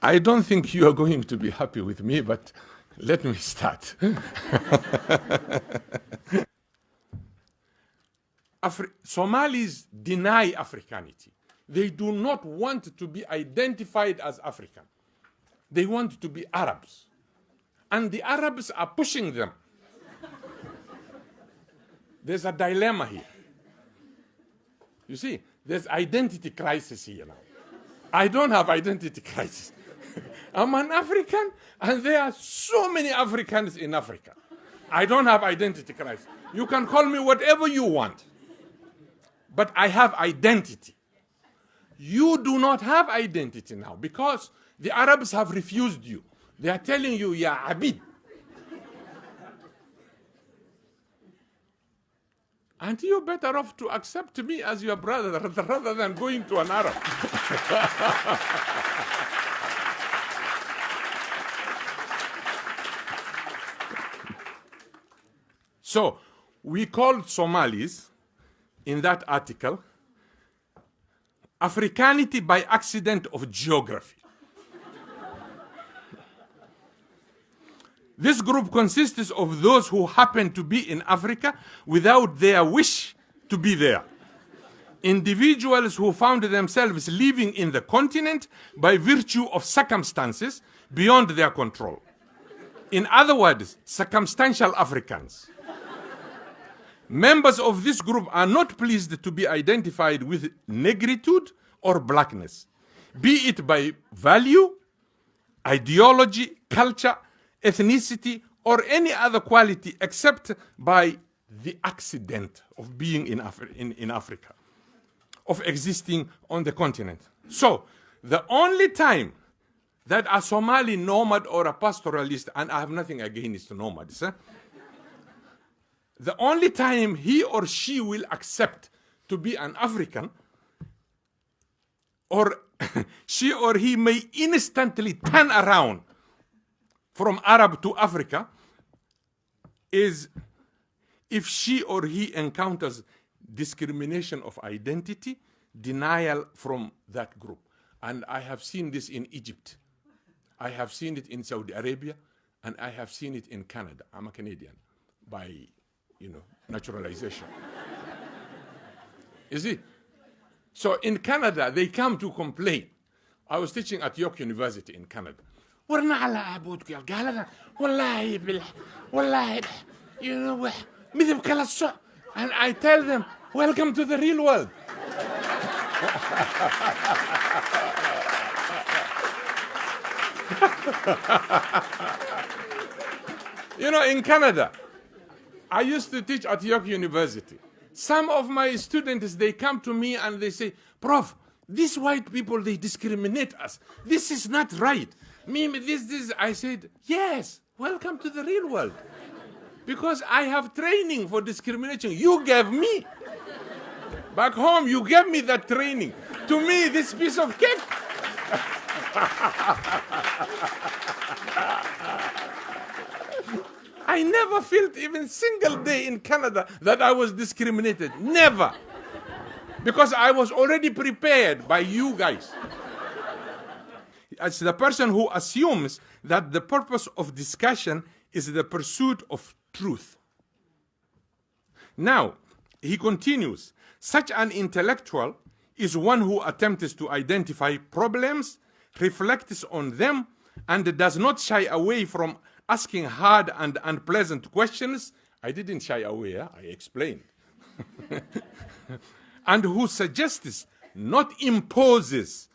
I don't think you are going to be happy with me, but let me start. Somalis deny Africanity. They do not want to be identified as African. They want to be Arabs. And the Arabs are pushing them. There's a dilemma here. You see, there's identity crisis here now. I don't have identity crisis. I'm an African, and there are so many Africans in Africa. I don't have identity crisis. You can call me whatever you want. But I have identity. You do not have identity now because the Arabs have refused you. They are telling you, ya Abid. And you're better off to accept me as your brother rather than going to an Arab. So, we called Somalis, in that article, Africanity by accident of geography. This group consists of those who happen to be in Africa without their wish to be there. Individuals who found themselves living in the continent by virtue of circumstances beyond their control. In other words, circumstantial Africans. Members of this group are not pleased to be identified with negritude or blackness, be it by value, ideology, culture, ethnicity, or any other quality except by the accident of being in Africa, of existing on the continent. So, the only time that a Somali nomad or a pastoralist, and I have nothing against nomads, the only time he or she will accept to be an African, or she or he may instantly turn around from Arab to Africa, is if she or he encounters discrimination of identity, denial from that group. And I have seen this in Egypt. I have seen it in Saudi Arabia, and I have seen it in Canada. I'm a Canadian by naturalization. You see? So in Canada, they come to complain. I was teaching at York University in Canada. ورنا على عبودك قال هذا والله والله مثل كلا الصع. And I tell them, welcome to the real world. In Canada, I used to teach at York University. Some of my students, they come to me and they say, Prof, these white people, they discriminate us. This is not right. I said, yes, welcome to the real world. Because I have training for discrimination. You gave me. Back home, you gave me that training. To me, this piece of cake. I never felt even single day in Canada that I was discriminated. Never. Because I was already prepared by you guys. As the person who assumes that the purpose of discussion is the pursuit of truth. Now, he continues, such an intellectual is one who attempts to identify problems, reflects on them, and does not shy away from asking hard and unpleasant questions. I didn't shy away, I explained. And who suggests, not imposes,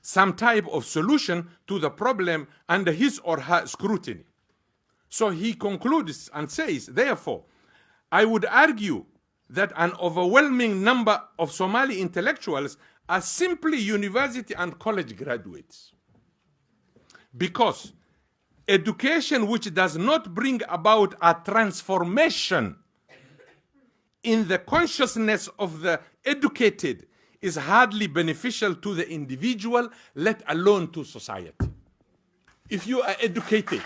some type of solution to the problem under his or her scrutiny. So he concludes and says, therefore, I would argue that an overwhelming number of Somali intellectuals are simply university and college graduates. Because education which does not bring about a transformation in the consciousness of the educated is hardly beneficial to the individual, let alone to society. If you are educated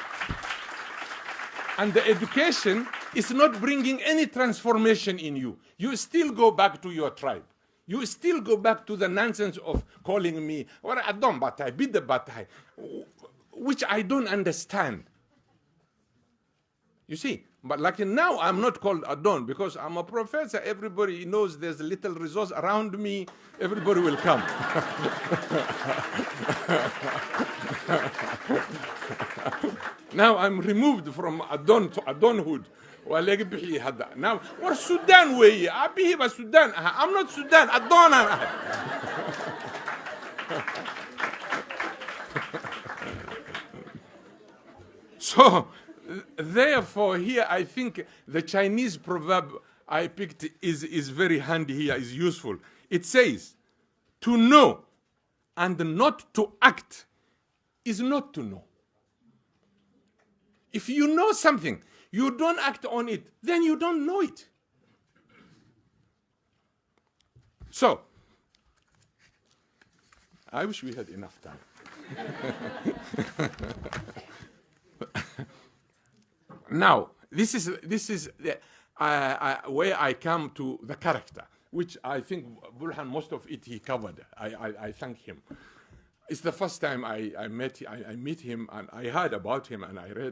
and the education is not bringing any transformation in you, you still go back to your tribe. You still go back to the nonsense of calling me, or Adon Batai, Bida Batai, which I don't understand. You see, but like now I'm not called Adon because I'm a professor. Everybody knows there's a little resource around me. Everybody will come. Now I'm removed from Adon to Adonhood. Now, we're Sudan way. I'm Sudan. I'm not Sudan. Adon. So, therefore, here I think the Chinese proverb I picked is very handy here, is useful. It says, to know and not to act is not to know. If you know something, you don't act on it, then you don't know it. So, I wish we had enough time. Now, this is where I come to the character, which I think Burhan, most of it he covered. I thank him. It's the first time I met him, and I heard about him, and I read